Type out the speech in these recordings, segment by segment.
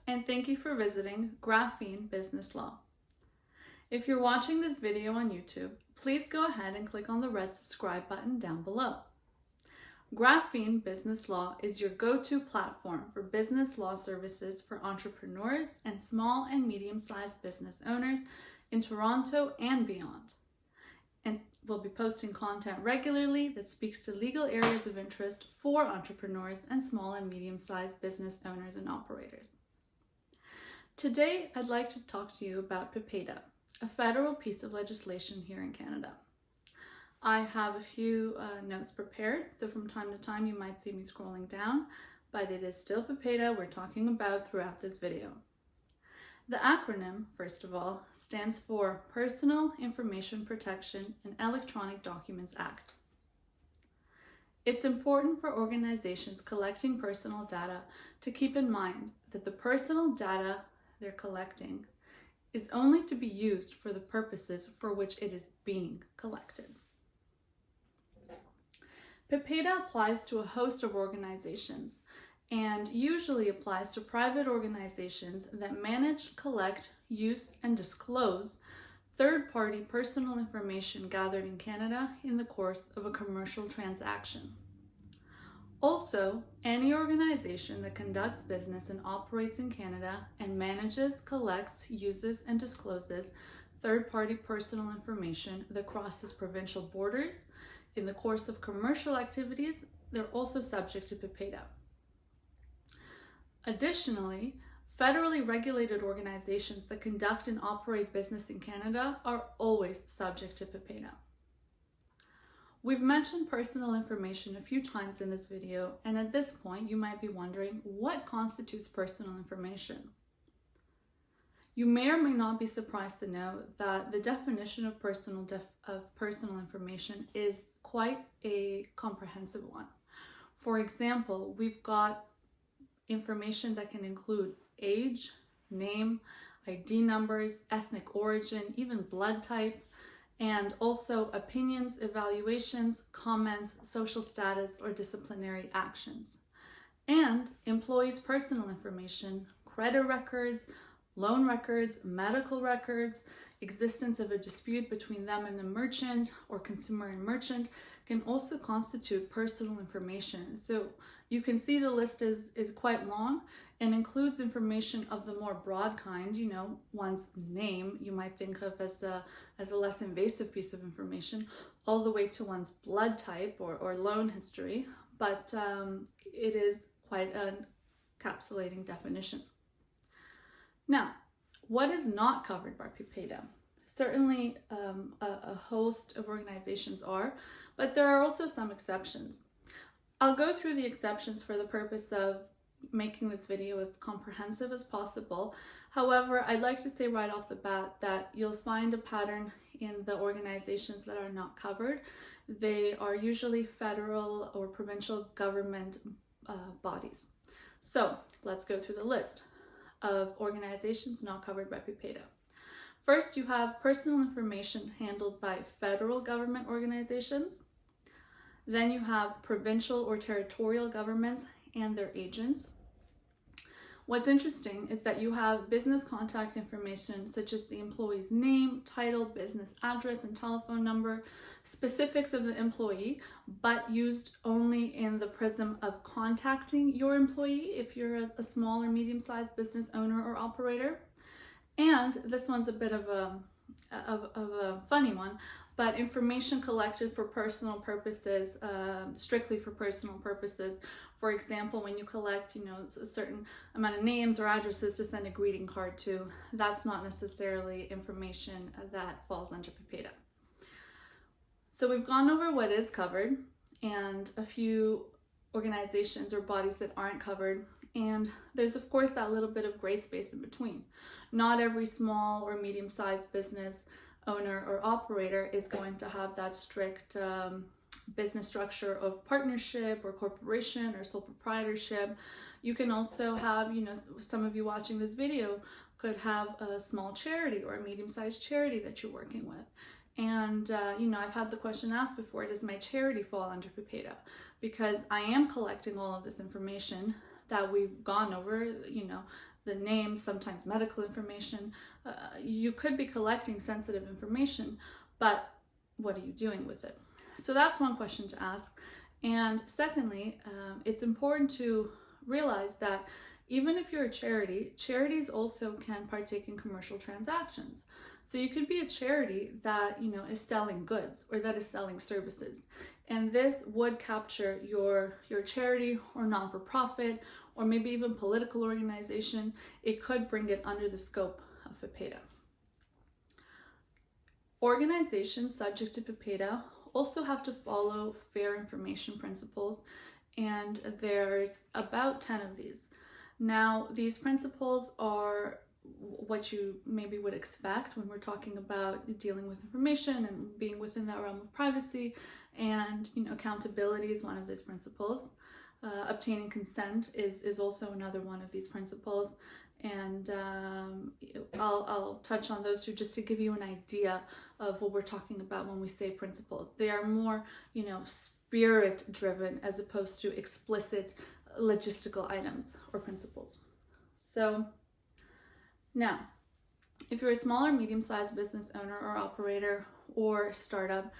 and thank you for visiting Graphene Business Law. If you're watching this video on YouTube, please go ahead and click on the red subscribe button down below. Graphene Business Law is your go-to platform for business law services for entrepreneurs and small and medium-sized business owners in Toronto and beyond. And we'll be posting content regularly that speaks to legal areas of interest for entrepreneurs and small and medium-sized business owners and operators. Today, I'd like to talk to you about PIPEDA, a federal piece of legislation here in Canada. I have a few notes prepared, so from time to time you might see me scrolling down, but it is still PIPEDA we're talking about throughout this video. The acronym, first of all, stands for Personal Information Protection and Electronic Documents Act. It's important for organizations collecting personal data to keep in mind that the personal data they're collecting is only to be used for the purposes for which it is being collected. PIPEDA applies to a host of organizations and usually applies to private organizations that manage, collect, use, and disclose third-party personal information gathered in Canada in the course of a commercial transaction. Also, any organization that conducts business and operates in Canada and manages, collects, uses, and discloses third-party personal information that crosses provincial borders in the course of commercial activities, they're also subject to PIPEDA. Additionally, federally regulated organizations that conduct and operate business in Canada are always subject to PIPEDA. We've mentioned personal information a few times in this video, and at this point you might be wondering what constitutes personal information. You may or may not be surprised to know that the definition of personal information is quite a comprehensive one. For example, we've got information that can include age, name, ID numbers, ethnic origin, even blood type, and also opinions, evaluations, comments, social status, or disciplinary actions. And employees' personal information, credit records, loan records, medical records, existence of a dispute between them and a merchant or consumer and merchant can also constitute personal information. So you can see the list is quite long and includes information of the more broad kind, one's name you might think of as a less invasive piece of information, all the way to one's blood type or loan history, but it is quite an encapsulating definition. Now, what is not covered by PIPEDA? Certainly a host of organizations are, but there are also some exceptions. I'll go through the exceptions for the purpose of making this video as comprehensive as possible. However, I'd like to say right off the bat that you'll find a pattern in the organizations that are not covered. They are usually federal or provincial government bodies. So let's go through the list of organizations not covered by PIPEDA. First, you have personal information handled by federal government organizations. Then you have provincial or territorial governments and their agents. What's interesting is that you have business contact information such as the employee's name, title, business address, and telephone number, specifics of the employee, but used only in the prism of contacting your employee if you're a small or medium-sized business owner or operator. And this one's a bit of a funny one, but information collected for personal purposes, strictly for personal purposes. For example, when you collect, a certain amount of names or addresses to send a greeting card to, that's not necessarily information that falls under PIPEDA. So we've gone over what is covered and a few organizations or bodies that aren't covered. And there's of course that little bit of gray space in between. Not every small or medium-sized business owner or operator is going to have that strict business structure of partnership or corporation or sole proprietorship. You can also have, some of you watching this video could have a small charity or a medium-sized charity that you're working with. And, I've had the question asked before, does my charity fall under PIPEDA? Because I am collecting all of this information that we've gone over, the name, sometimes medical information. You could be collecting sensitive information, but what are you doing with it? So that's one question to ask. And secondly, it's important to realize that even if you're a charity, charities also can partake in commercial transactions. So you could be a charity that, is selling goods or that is selling services. And this would capture your charity or non-for-profit or maybe even political organization. It could bring it under the scope of PIPEDA. Organizations subject to PIPEDA also have to follow fair information principles, and there's about 10 of these. Now, these principles are what you maybe would expect when we're talking about dealing with information and being within that realm of privacy, and accountability is one of these principles. Obtaining consent is also another one of these principles, and I'll touch on those two just to give you an idea of what we're talking about when we say principles. They are more spirit driven as opposed to explicit logistical items or principles. So now, if you're a small or medium-sized business owner or operator or startup,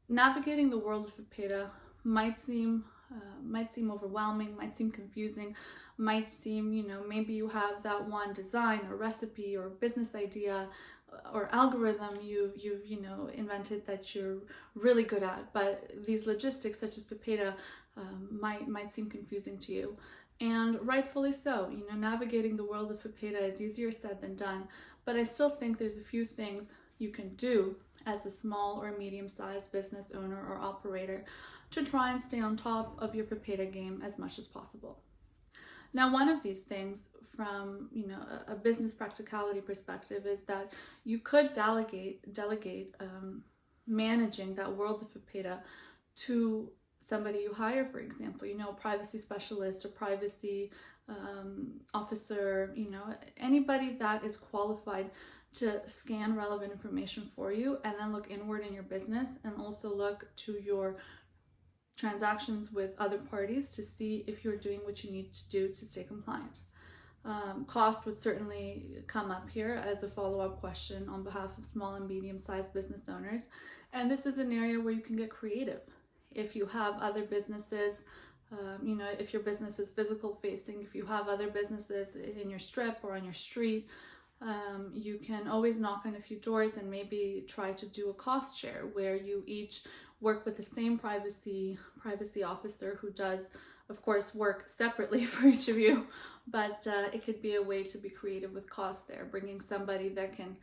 navigating the world of PIPEDA might seem overwhelming, might seem confusing, might seem, maybe you have that one design or recipe or business idea or algorithm you've invented that you're really good at, but these logistics such as PIPEDA might seem confusing to you. And rightfully so. Navigating the world of PIPEDA is easier said than done, but I still think there's a few things you can do as a small or medium-sized business owner or operator to try and stay on top of your PIPEDA game as much as possible. Now, one of these things from a business practicality perspective is that you could delegate managing that world of PIPEDA to somebody you hire, for example, privacy specialist or privacy officer, anybody that is qualified to scan relevant information for you, and then look inward in your business and also look to your transactions with other parties to see if you're doing what you need to do to stay compliant. Cost would certainly come up here as a follow-up question on behalf of small and medium-sized business owners, and this is an area where you can get creative. If you have other businesses, if your business is physical facing, if you have other businesses in your strip or on your street, you can always knock on a few doors and maybe try to do a cost share where you each work with the same privacy officer who does, of course, work separately for each of you, but it could be a way to be creative with costs there, bringing somebody that can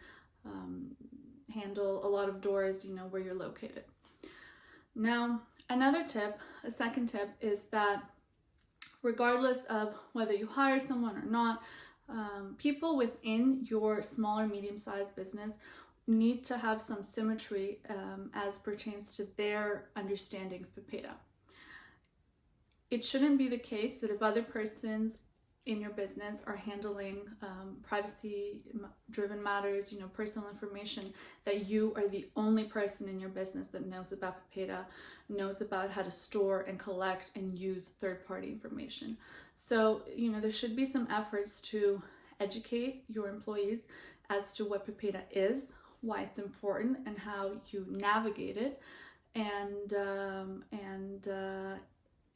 handle a lot of doors, where you're located. Now, a second tip is that regardless of whether you hire someone or not, people within your small or medium-sized business need to have some symmetry as pertains to their understanding of PIPEDA. It shouldn't be the case that if other persons in your business are handling privacy-driven matters, personal information, that you are the only person in your business that knows about PIPEDA, knows about how to store and collect and use third-party information. So, there should be some efforts to educate your employees as to what PIPEDA is, why it's important, and how you navigate it, and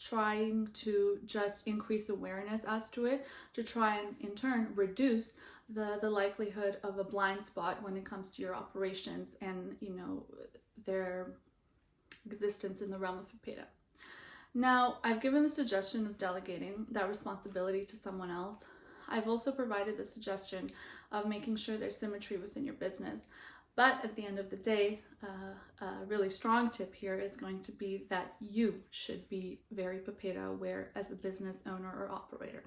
trying to just increase awareness as to it to try and in turn reduce the likelihood of a blind spot when it comes to your operations and their existence in the realm of PIPEDA. Now, I've given the suggestion of delegating that responsibility to someone else. I've also provided the suggestion of making sure there's symmetry within your business. But at the end of the day, a really strong tip here is going to be that you should be very PIPEDA aware as a business owner or operator.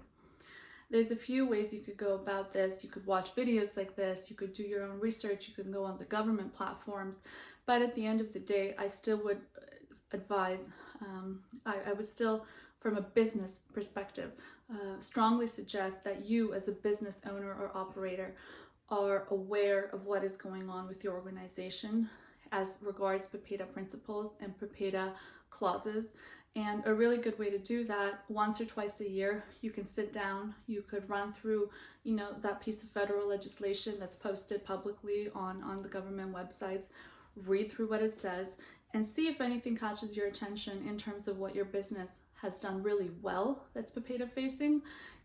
There's a few ways you could go about this. You could watch videos like this, you could do your own research, you can go on the government platforms, but at the end of the day, I still would advise, I would still, from a business perspective, strongly suggest that you as a business owner or operator are aware of what is going on with your organization as regards PIPEDA principles and PIPEDA clauses, And a really good way to do that, once or twice a year, you can sit down, you could run through, that piece of federal legislation that's posted publicly on the government websites, read through what it says, and see if anything catches your attention in terms of what your business has done really well that's PIPEDA facing,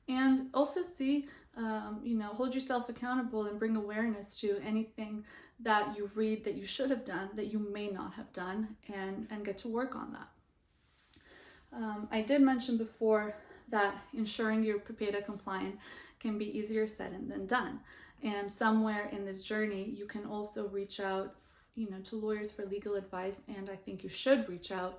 and also see, hold yourself accountable and bring awareness to anything that you read that you should have done that you may not have done, and get to work on that. I did mention before that ensuring you're PIPEDA compliant can be easier said than done. And somewhere in this journey, you can also reach out, to lawyers for legal advice, and I think you should reach out.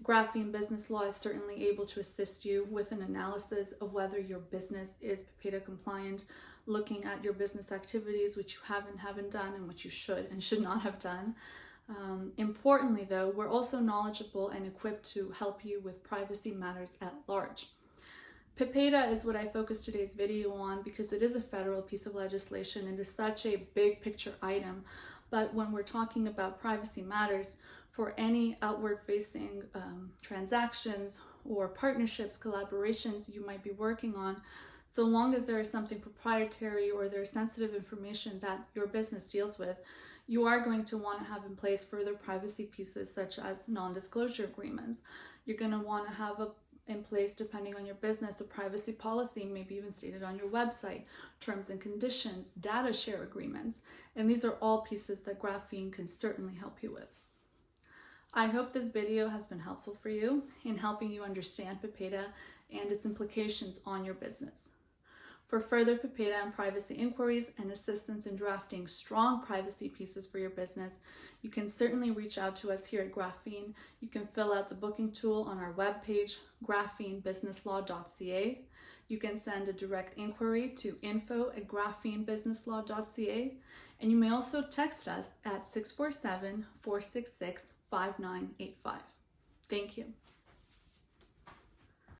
Graphene Business Law is certainly able to assist you with an analysis of whether your business is PIPEDA compliant, looking at your business activities, which you haven't done, and which you should and should not have done. Importantly though, we're also knowledgeable and equipped to help you with privacy matters at large. PIPEDA is what I focused today's video on because it is a federal piece of legislation and is such a big picture item. But when we're talking about privacy matters, for any outward facing transactions or partnerships, collaborations you might be working on, so long as there is something proprietary or there's sensitive information that your business deals with, you are going to want to have in place further privacy pieces such as non-disclosure agreements. You're going to want to have in place, depending on your business, a privacy policy, maybe even stated on your website, terms and conditions, data share agreements, and these are all pieces that Graphene can certainly help you with. I hope this video has been helpful for you in helping you understand PIPEDA and its implications on your business. For further PIPEDA and privacy inquiries and assistance in drafting strong privacy pieces for your business, you can certainly reach out to us here at Graphene. You can fill out the booking tool on our webpage, graphenebusinesslaw.ca. You can send a direct inquiry to info@graphenebusinesslaw.ca, and you may also text us at 647-466-5985. Thank you.